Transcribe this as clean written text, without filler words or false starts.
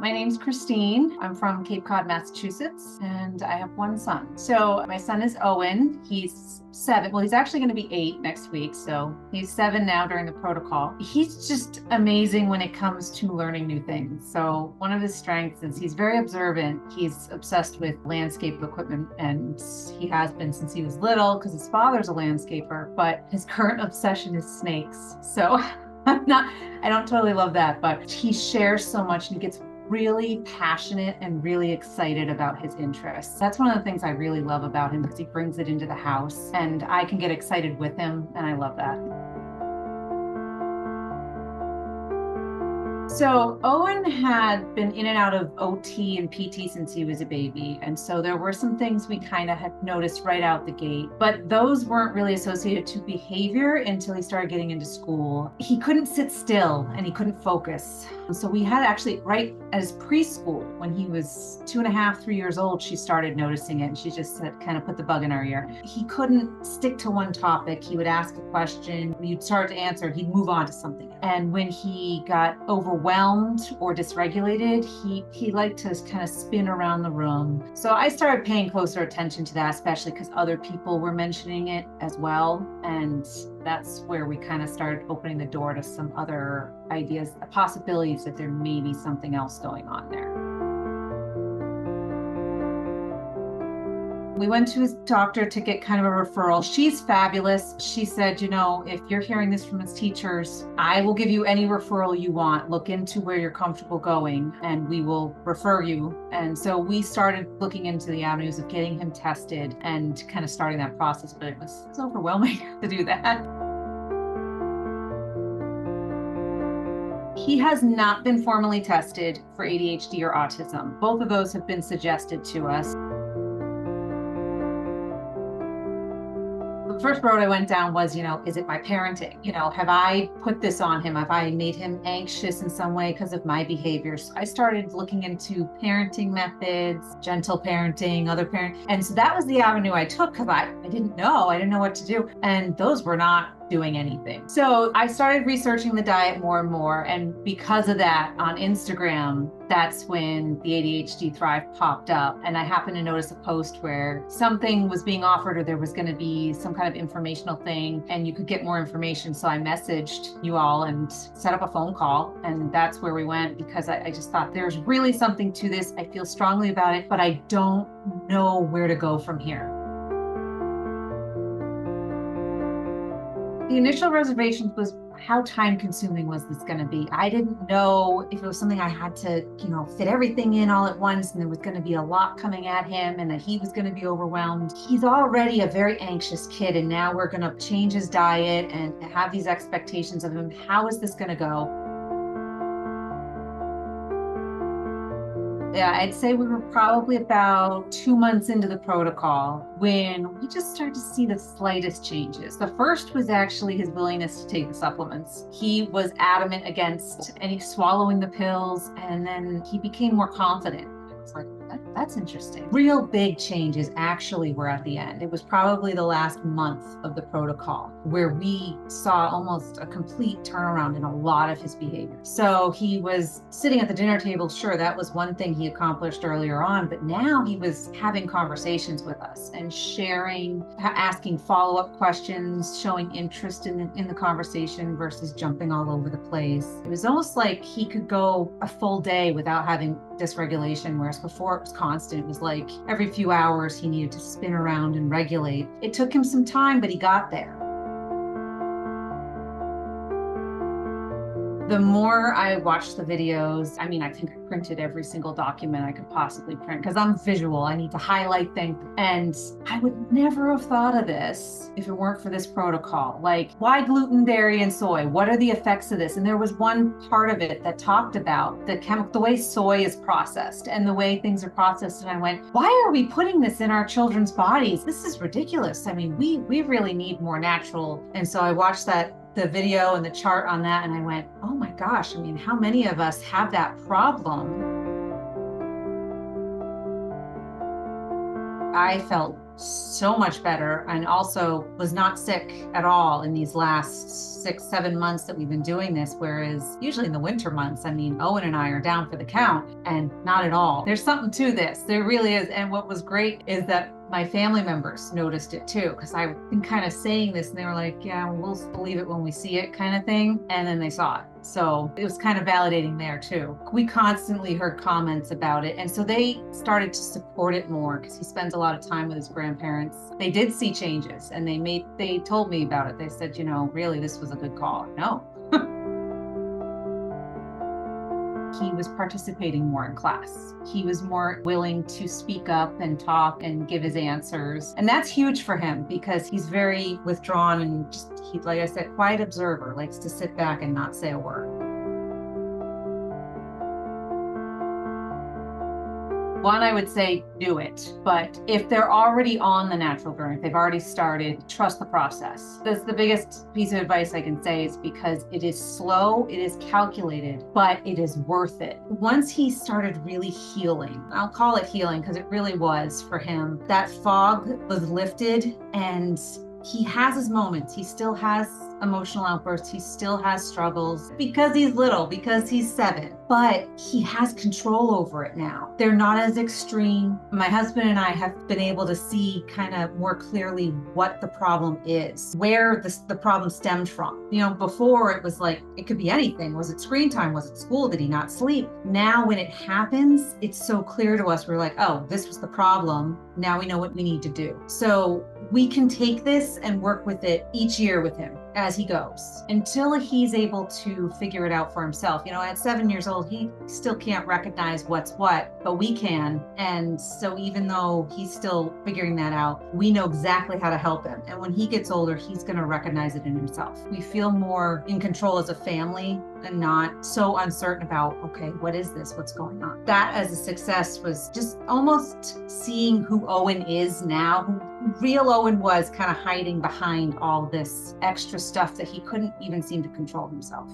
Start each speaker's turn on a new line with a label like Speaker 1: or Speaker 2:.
Speaker 1: My name's Christine. I'm from Cape Cod, Massachusetts, and I have one son. So my son is Owen. He's 7. Well, he's actually going to be 8 next week. So he's 7 now during the protocol. He's just amazing when it comes to learning new things. So one of his strengths is he's very observant. He's obsessed with landscape equipment, and he has been since he was little because his father's a landscaper, but his current obsession is snakes. So I don't totally love that, but he shares so much and he gets really passionate and really excited about his interests. That's one of the things I really love about him because he brings it into the house and I can get excited with him, and I love that. So Owen had been in and out of OT and PT since he was a baby. And so there were some things we kind of had noticed right out the gate, but those weren't really associated to behavior until he started getting into school. He couldn't sit still and he couldn't focus. So we had actually, right as preschool, when he was 2.5, 3 years old, she started noticing it, and she just said, kind of put the bug in our ear. He couldn't stick to one topic. He would ask a question, you'd start to answer, he'd move on to something. And when he got overwhelmed or dysregulated, he liked to kind of spin around the room. So I started paying closer attention to that, especially because other people were mentioning it as well. And that's where we kind of started opening the door to some other ideas, possibilities that there may be something else going on there. We went to his doctor to get kind of a referral. She's fabulous. She said, you know, if you're hearing this from his teachers, I will give you any referral you want. Look into where you're comfortable going and we will refer you. And so we started looking into the avenues of getting him tested and kind of starting that process, but it was overwhelming to do that. He has not been formally tested for ADHD or autism. Both of those have been suggested to us. The first road I went down was, is it my parenting? Have I put this on him? Have I made him anxious in some way because of my behaviors? I started looking into parenting methods, gentle parenting, other parenting. And so that was the avenue I took because I didn't know what to do. And those were not doing anything. So I started researching the diet more and more. And because of that, on Instagram, that's when the ADHD Thrive popped up. And I happened to notice a post where something was being offered or there was going to be some kind of informational thing and you could get more information. So I messaged you all and set up a phone call. And that's where we went because I just thought there's really something to this. I feel strongly about it, but I don't know where to go from here. The initial reservations was how time consuming was this going to be? I didn't know if it was something I had to, fit everything in all at once and there was going to be a lot coming at him and that he was going to be overwhelmed. He's already a very anxious kid and now we're going to change his diet and have these expectations of him. How is this going to go? Yeah, I'd say we were probably about 2 months into the protocol when we just started to see the slightest changes. The first was actually his willingness to take the supplements. He was adamant against any swallowing the pills, and then he became more confident. I was like, that's interesting. Real big changes actually were at the end. It was probably the last month of the protocol where we saw almost a complete turnaround in a lot of his behavior. So he was sitting at the dinner table. Sure, that was one thing he accomplished earlier on, but now he was having conversations with us and sharing, asking follow-up questions, showing interest in the conversation versus jumping all over the place. It was almost like he could go a full day without having dysregulation, whereas before it was constant. It was like every few hours he needed to spin around and regulate. It took him some time, but he got there. The more I watched the videos, I think I printed every single document I could possibly print because I'm visual. I need to highlight things. And I would never have thought of this if it weren't for this protocol. Like, why gluten, dairy, and soy? What are the effects of this? And there was one part of it that talked about the way soy is processed and the way things are processed. And I went, why are we putting this in our children's bodies? This is ridiculous. We really need more natural. And so I watched the video and the chart on that, and I went, oh my gosh, how many of us have that problem? I felt so much better, and also was not sick at all in these last 6-7 months that we've been doing this. Whereas usually in the winter months, I mean, Owen and I are down for the count, and not at all. There's something to this. There really is. And what was great is that my family members noticed it too, because I've been kind of saying this and they were like, yeah, we'll believe it when we see it, kind of thing. And then they saw it. So it was kind of validating there too. We constantly heard comments about it. And so they started to support it more because he spends a lot of time with his grandparents. They did see changes, and they told me about it. They said, you know, really, this was a good call. No. He was participating more in class. He was more willing to speak up and talk and give his answers. And that's huge for him because he's very withdrawn and just, like I said, quiet observer, likes to sit back and not say a word. One, I would say do it. But if they're already on the natural growing, if they've already started, trust the process. That's the biggest piece of advice I can say, is because it is slow, it is calculated, but it is worth it. Once he started really healing, I'll call it healing because it really was for him, that fog was lifted, and he has his moments. He still has emotional outbursts. He still has struggles because he's little, because he's 7, but he has control over it now. They're not as extreme. My husband and I have been able to see kind of more clearly what the problem is, where the problem stemmed from. You know, before it was like, it could be anything. Was it screen time? Was it school? Did he not sleep? Now when it happens, it's so clear to us. We're like, oh, this was the problem. Now we know what we need to do. So we can take this and work with it each year with him as he goes until he's able to figure it out for himself. You know, at 7 years old, he still can't recognize what's what, but we can. And so even though he's still figuring that out, we know exactly how to help him. And when he gets older, he's going to recognize it in himself. We feel more in control as a family and not so uncertain about, okay, what is this? What's going on? That as a success was just almost seeing who Owen is now, who real Owen was, kind of hiding behind all this extra stuff that he couldn't even seem to control himself.